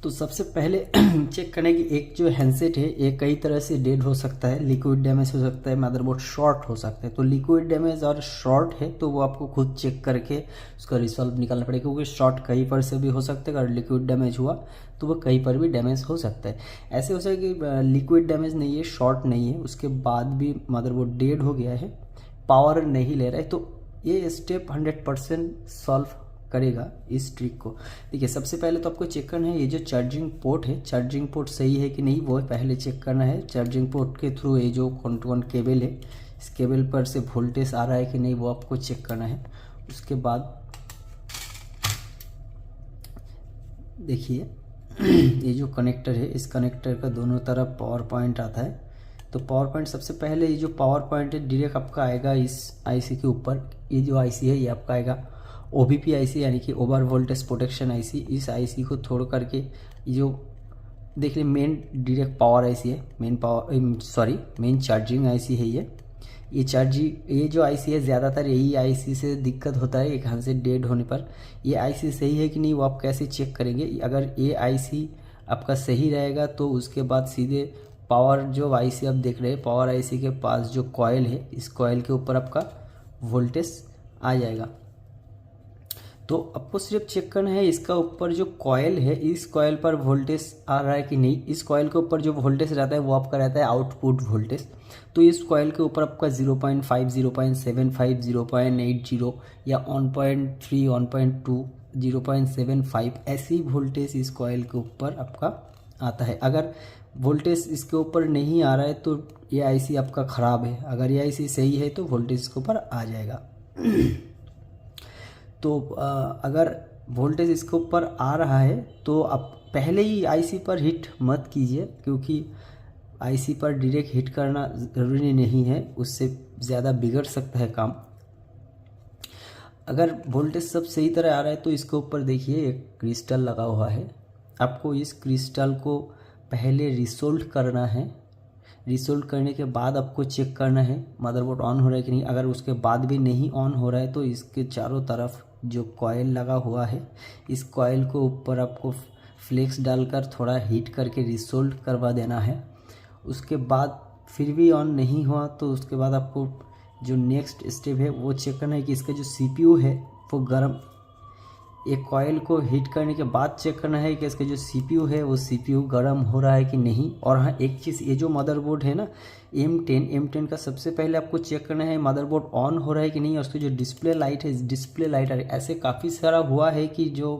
तो सबसे पहले चेक करना है कि एक जो हैंडसेट है ये कई तरह से डेड हो सकता है। लिक्विड डैमेज हो सकता है, मदरबोर्ड शॉर्ट हो सकता है। तो लिक्विड डैमेज और शॉर्ट है तो वो आपको खुद चेक करके उसका रिजल्ट निकालना पड़ेगा, क्योंकि शॉर्ट कहीं पर से भी हो सकता है। अगर लिक्विड डैमेज हुआ तो वो कहीं पर भी डैमेज हो सकता है। ऐसे हो सकता है कि लिक्विड डैमेज नहीं है, शॉर्ट नहीं है, उसके बाद भी मदरबोर्ड डेड हो गया है, पावर नहीं ले रहा है, तो ये स्टेप 100% सॉल्व करेगा इस ट्रिक को। देखिए, सबसे पहले तो आपको चेक करना है ये जो चार्जिंग पोर्ट है, चार्जिंग पोर्ट सही है कि नहीं वो पहले चेक करना है। चार्जिंग पोर्ट के थ्रू ये जो कॉन्टोन केबल है, इस केबल पर से वोल्टेज आ रहा है कि नहीं वो आपको चेक करना है। उसके बाद देखिए ये जो कनेक्टर है, इस कनेक्टर का दोनों तरफ पावर पॉइंट आता है। तो पावर पॉइंट सबसे पहले ये जो पावर पॉइंट है डायरेक्ट आपका आएगा इस आईसी के ऊपर। ये जो आईसी है ये आपका आएगा ओबीपी आईसी, यानी कि ओवर वोल्टेज प्रोटेक्शन आईसी। इस आईसी को छोड़ करके ये जो देख रहे मेन डायरेक्ट पावर आईसी है, मेन चार्जिंग आईसी है ये जो आईसी है, ज़्यादातर यही आईसी से दिक्कत होता है एक हाथ से डेड होने पर। ये आईसी सही है कि नहीं वो आप कैसे चेक करेंगे? अगर ये आईसी आपका सही रहेगा तो उसके बाद सीधे पावर जो आईसी आप देख रहे हैं, पावर आईसी के पास जो कॉइल है, इस कॉइल के ऊपर आपका वोल्टेज आ जाएगा। तो आपको सिर्फ चेक करना है इसका ऊपर जो कॉइल है, इस कॉइल पर वोल्टेज आ रहा है कि नहीं। इस कॉइल के ऊपर जो वोल्टेज रहता है वो आपका रहता है आउटपुट वोल्टेज। तो इस कॉइल के ऊपर आपका 0.5, 0.75, 0.80 या 1.3, 1.2, 0.75 ऐसी वोल्टेज इस कॉइल के ऊपर आपका आता है। अगर वोल्टेज इसके ऊपर नहीं आ रहा है तो ये आईसी आपका ख़राब है। अगर ये आईसी सही है तो वोल्टेज इसके ऊपर आ जाएगा। तो अगर वोल्टेज इसके ऊपर आ रहा है तो आप पहले ही आईसी पर हिट मत कीजिए, क्योंकि आईसी पर डायरेक्ट हिट करना ज़रूरी नहीं है, उससे ज़्यादा बिगड़ सकता है काम। अगर वोल्टेज सब सही तरह आ रहा है तो इसके ऊपर देखिए एक क्रिस्टल लगा हुआ है। आपको इस क्रिस्टल को पहले रिसोल्व करना है। रिसोल्व करने के बाद आपको चेक करना है मदरबोर्ड ऑन हो रहा है कि नहीं। अगर उसके बाद भी नहीं ऑन हो रहा है तो इसके चारों तरफ जो कॉइल लगा हुआ है, इस कॉइल को ऊपर आपको फ्लेक्स डालकर थोड़ा हीट करके रिसोल्व करवा देना है। उसके बाद फिर भी ऑन नहीं हुआ तो उसके बाद आपको जो नेक्स्ट स्टेप है वो चेक करना है कि इसका जो सीपीयू है वो गर्म। एक कॉइल को हीट करने के बाद चेक करना है कि इसका जो सीपीयू है वो सीपीयू गर्म हो रहा है कि नहीं। और हाँ, एक चीज़, ये जो मदरबोर्ड है ना M10 का सबसे पहले आपको चेक करना है मदरबोर्ड ऑन हो रहा है कि नहीं। और उसकी जो डिस्प्ले लाइट है, डिस्प्ले लाइट ऐसे काफ़ी सारा हुआ है कि जो